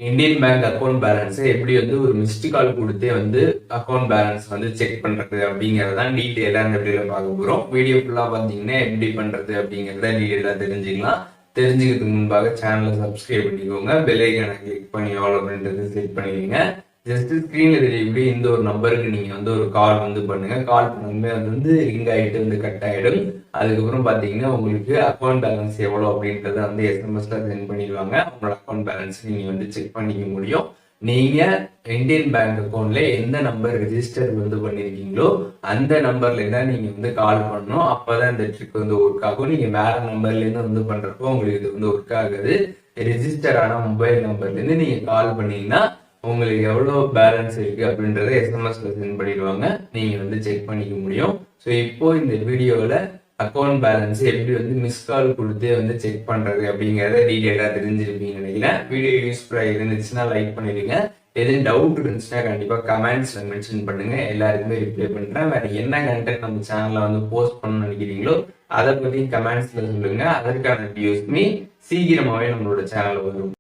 Indian bank account பேலன்ஸை எப்படி வந்து ஒரு மிஸ்டு கால் கொடுத்தே வந்து அக்கௌண்ட் பேலன்ஸ் வந்து செக் பண்றது அப்படிங்கறதான் டீட்டெயிலா இந்த வீடியோல பார்க்க போறோம். வீடியோ ஃபுல்லா பாத்தீங்கன்னா எப்படி பண்றது அப்படிங்கறத டீட்டெயிலா தெரிஞ்சுக்கலாம். தெரிஞ்சுக்கிறதுக்கு முன்பாக சேனலை சப்ஸ்கிரைப் பண்ணிக்கோங்க, பெல் ஐகானை கிளிக் பண்ணி ஆல் அப்படின்றது செட் பண்ணிக்கோங்க. ஜஸ்ட் ஸ்கிரீன்ல தெரியக்கூடிய இந்த ஒரு நம்பருக்கு நீங்க வந்து ஒரு கால் வந்து பண்ணுங்க. கால் பண்ணுமே வந்து ரிங் ஆயிட்டு வந்து கட் ஆயிடும். அதுக்கப்புறம் பாத்தீங்கன்னா உங்களுக்கு அக்கௌண்ட் பேலன்ஸ் எவ்வளவு அப்படின்றத வந்து எஸ்எம்எஸ்ல சென்ட் பண்ணிடுவாங்க. உங்களோட அக்கௌண்ட் பேலன்ஸ் நீங்க வந்து செக் பண்ணிக்க முடியும். நீங்க இந்தியன் பேங்க் அக்கௌண்ட்ல எந்த நம்பர் ரெஜிஸ்டர் வந்து பண்ணிருக்கீங்களோ அந்த நம்பர்ல தான் நீங்க வந்து கால் பண்ணணும். அப்பதான் இந்த ட்ரிக் வந்து ஒர்க் ஆகும். நீங்க வேற நம்பர்ல இருந்து வந்து பண்றப்போ உங்களுக்கு இது வந்து ஒர்க் ஆகுது. ரெஜிஸ்டர் ஆன மொபைல் நம்பர்ல இருந்து நீங்க கால் பண்ணீங்கன்னா உங்களுக்கு எவ்வளவு பேலன்ஸ் இருக்கு அப்படின்றத எஸ்எம்எஸ்ல சென்ட் பண்ணிடுவாங்க. நீங்க வந்து செக் பண்ணிக்க முடியும். ஸோ இப்போ இந்த வீடியோல அக்கௌண்ட் பேலன்ஸ் எப்படி வந்து மிஸ் கால் கொடுத்து வந்து செக் பண்றது அப்படிங்கறத டீடைலா தெரிஞ்சிருப்பீங்கன்னு நினைக்கிறேன். வீடியோ யூஸ்ஃபுல்லா இருந்துச்சுன்னா லைக் பண்ணிடுங்க. எதுவும் டவுட் இருந்துச்சுன்னா கண்டிப்பா கமெண்ட்ஸ்ல மென்ஷன் பண்ணுங்க, எல்லாருக்குமே ரிப்ளை பண்றேன். வேற என்ன கண்டென்ட் நம்ம சேனல்ல வந்து போஸ்ட் பண்ண நினைக்கிறீங்களோ அதை பத்தி கமெண்ட்ஸ்ல சொல்லுங்க. அதற்கான வீடியோஸ்மே சீக்கிரமாவே நம்மளோட சேனல்ல வரும்.